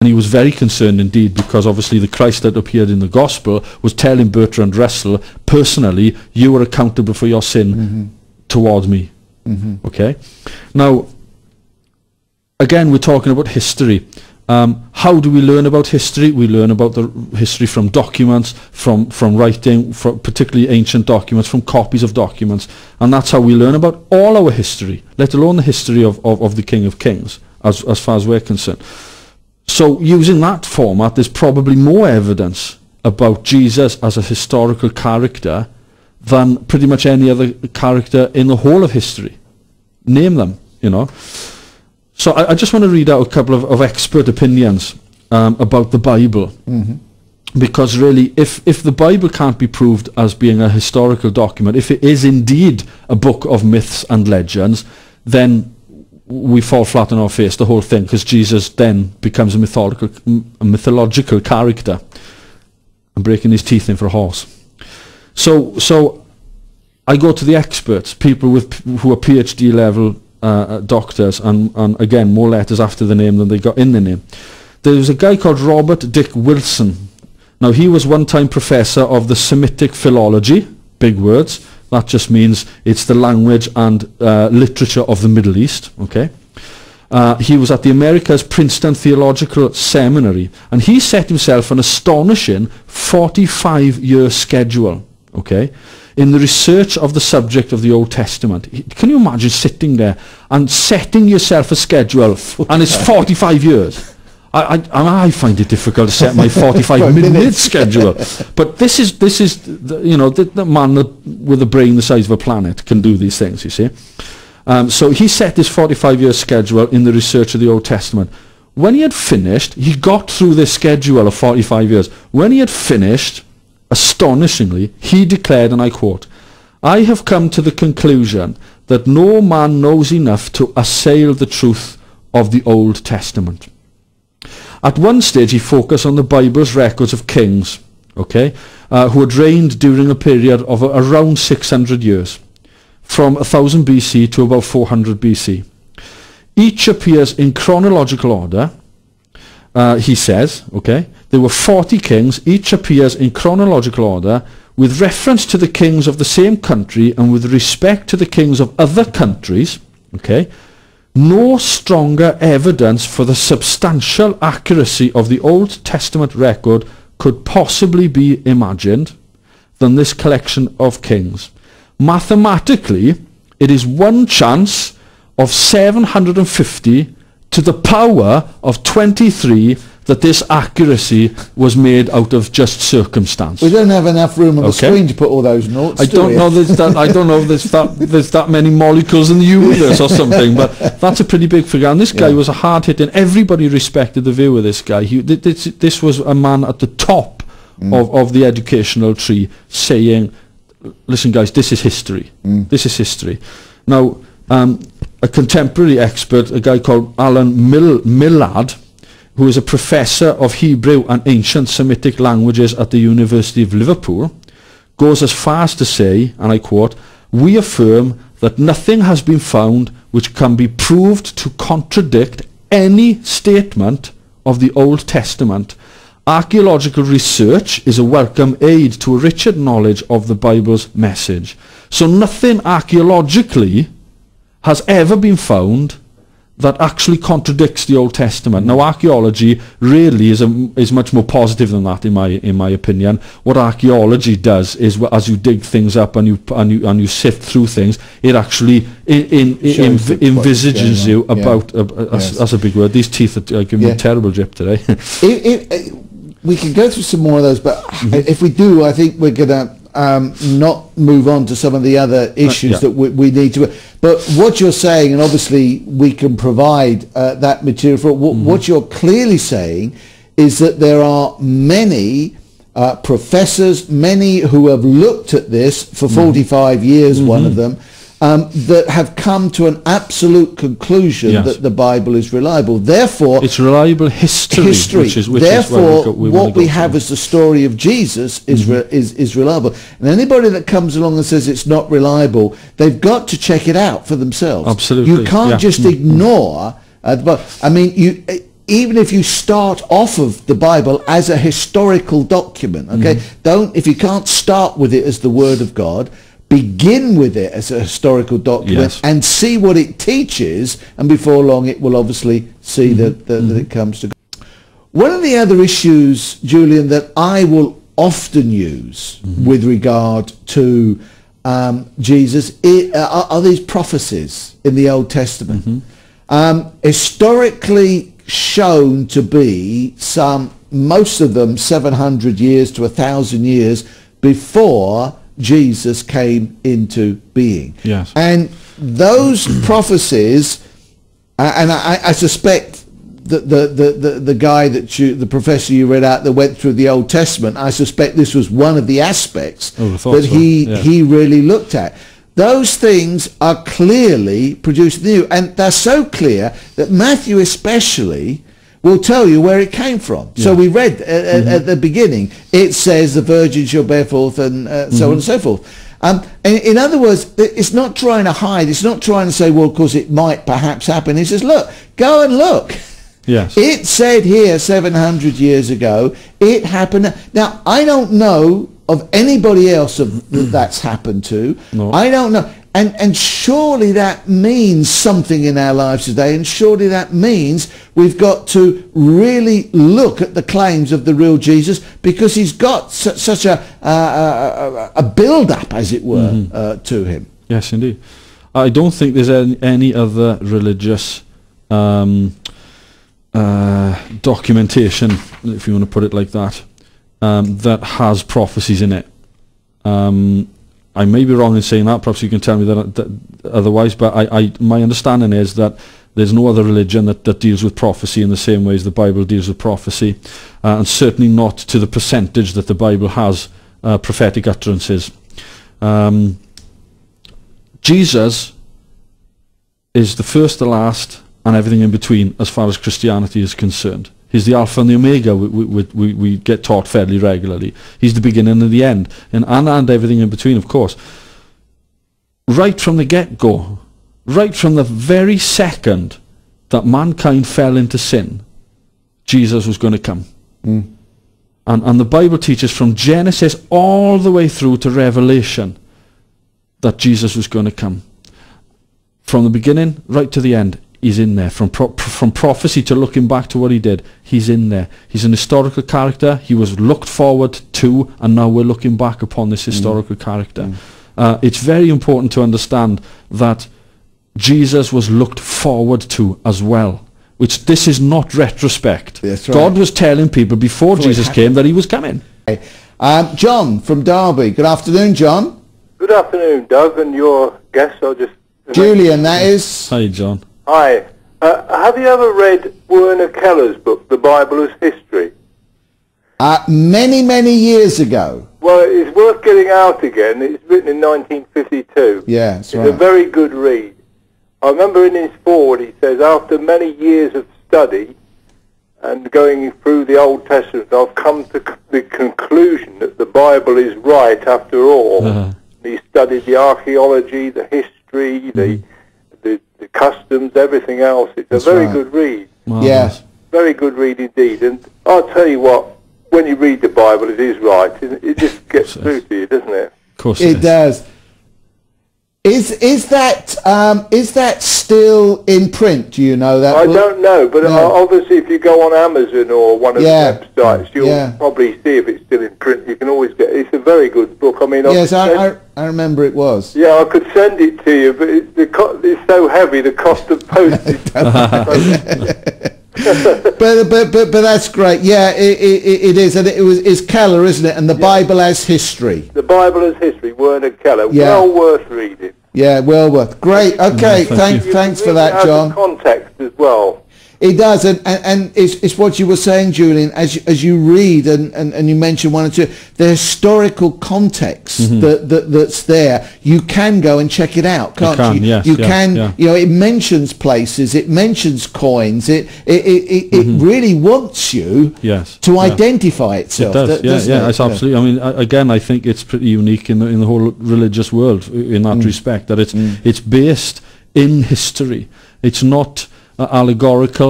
And he was very concerned indeed, because obviously the Christ that appeared in the gospel was telling Bertrand Russell, personally, you are accountable for your sin towards me. Okay? Now, again, we're talking about history. How do we learn about history? We learn about the history from documents, from writing, from particularly ancient documents, from copies of documents. And that's how we learn about all our history, let alone the history of the King of Kings, as far as we're concerned. So using that format, there's probably more evidence about Jesus as a historical character than pretty much any other character in the whole of history. Name them, you know. So I just want to read out a couple of expert opinions about the Bible. Because really, if the Bible can't be proved as being a historical document, if it is indeed a book of myths and legends, then we fall flat on our face, the whole thing, because Jesus then becomes a mythological character. I'm breaking his teeth in for a horse. So I go to the experts, people who are PhD level doctors, and again, more letters after the name than they got in the name. There was a guy called Robert Dick Wilson. Now, he was one-time professor of the Semitic philology, big words. That just means it's the language and literature of the Middle East. Okay, he was at the America's Princeton Theological Seminary, and he set himself an astonishing 45-year schedule. Okay, in the research of the subject of the Old Testament. Can you imagine sitting there and setting yourself a schedule, and it's 45 years? I find it difficult to set my 45-minute schedule, but this is the man with a brain the size of a planet can do these things. You see, so he set this 45-year schedule in the research of the Old Testament. When he had finished, he got through this schedule of 45 years. When he had finished, astonishingly, he declared, and I quote, "I have come to the conclusion that no man knows enough to assail the truth of the Old Testament." At one stage, he focused on the Bible's records of kings, okay, who had reigned during a period of around 600 years, from 1000 BC to about 400 BC. Each appears in chronological order, he says, okay. There were 40 kings, each appears in chronological order, with reference to the kings of the same country and with respect to the kings of other countries, okay. No stronger evidence for the substantial accuracy of the Old Testament record could possibly be imagined than this collection of kings. Mathematically, it is one chance of 750 to the power of 23 that this accuracy was made out of just circumstance. We don't have enough room on the screen to put all those notes. I don't know if there's that many molecules in the universe or something, but that's a pretty big figure. And this guy was a hard-hitting. Everybody respected the view of this guy. This was a man at the top of the educational tree, saying, "Listen, guys, this is history. This is history." Now, a contemporary expert, a guy called Alan Millard, who is a professor of Hebrew and ancient Semitic languages at the University of Liverpool, goes as far as to say, and I quote, "We affirm that nothing has been found which can be proved to contradict any statement of the Old Testament. Archaeological research is a welcome aid to a richer knowledge of the Bible's message." So nothing archaeologically has ever been found that actually contradicts the Old Testament. Now, archaeology really is much more positive than that, in my opinion. What archaeology does is, as you dig things up and you sift through things, it actually envisages you about that's a big word. These teeth are giving me a terrible drip today. We can go through some more of those, but if we do, I think we're gonna not move on to some of the other issues that we need to. But what you're saying, and obviously we can provide that material for what you're clearly saying, is that there are many professors, many who have looked at this for 45 years, one of them, that have come to an absolute conclusion that the Bible is reliable. Therefore, it's reliable history. Which is therefore, what we have as the story of Jesus is reliable. And anybody that comes along and says it's not reliable, they've got to check it out for themselves. Absolutely, you can't just ignore. I mean, even if you start off of the Bible as a historical document, okay, if you can't start with it as the Word of God, begin with it as a historical document and see what it teaches, and before long it will obviously see that it comes to God. One of the other issues, Julian, that I will often use with regard to Jesus are these prophecies in the Old Testament. Historically shown to be most of them 700 years to 1,000 years before Jesus came into being. Yes. And those prophecies, and I suspect that the guy the professor you read out that went through the Old Testament, I suspect this was one of the aspects that he really looked at. Those things are clearly produced new, and they're so clear that Matthew especially will tell you where it came from. So we read at the beginning, it says the virgin shall bear forth, and so on and so forth. In other words, it's not trying to hide. It's not trying to say, well, of course it might perhaps happen. It says, look, go and look. Yes. It said here 700 years ago, it happened. Now, I don't know of anybody else that's happened to. No. I don't know. And surely that means something in our lives today, and surely that means we've got to really look at the claims of the real Jesus, because he's got such a build-up, as it were, to him. Yes, indeed. I don't think there's any other religious documentation, if you want to put it like that, that has prophecies in it. I may be wrong in saying that. Perhaps you can tell me that otherwise. But my understanding is that there's no other religion that deals with prophecy in the same way as the Bible deals with prophecy, and certainly not to the percentage that the Bible has prophetic utterances. Jesus is the first, the last, and everything in between as far as Christianity is concerned. He's the Alpha and the Omega, we get taught fairly regularly. He's the beginning and the end, and everything in between, of course. Right from the get-go, right from the very second that mankind fell into sin, Jesus was going to come. And the Bible teaches from Genesis all the way through to Revelation that Jesus was going to come. From the beginning right to the end, he's in there. From prophecy to looking back to what he did, he's in there. He's an historical character. He was looked forward to, and now we're looking back upon this historical character. It's very important to understand that Jesus was looked forward to as well, which this is not retrospect. That's right. God was telling people before Jesus came that he was coming. John from Derby. Good afternoon, John. Good afternoon, Doug, and your guest. Julian, that is. Hi, John. Hi. Have you ever read Werner Keller's book, The Bible as History? Many, many years ago. Well, it's worth getting out again. It's written in 1952. Yeah, that's right. It's a very good read. I remember in his foreword he says, after many years of study and going through the Old Testament, I've come to the conclusion that the Bible is right after all. He studied the archaeology, the history, the customs, everything else. It's a very good read. Yes. Very good read indeed. And I'll tell you what, when you read the Bible, it is right. It just gets through to you, doesn't it? Of course it does. Is that still in print? Do you know that? I don't know, but obviously if you go on Amazon or one of the websites, you'll probably see if it's still in print. You can always get it. It's a very good book. I mean, yes, I remember it was. Yeah, I could send it to you, but it's so heavy, the cost of postage. but that's great. Yeah, it is, and it's Keller, isn't it? And the Bible as History. The Bible as History, Werner Keller. Well worth reading. Yeah, well worth. Great. Okay, thanks for that, John. Context as well. It does, and it's what you were saying, Julian, as you read and you mentioned one or two, the historical context that's there, you can go and check it out, can't you? You can, you know, it mentions places, it mentions coins, it really wants you to identify itself. It does, it's absolutely. I mean, again, I think it's pretty unique in the whole religious world in that respect, that it's based in history. It's not allegorical.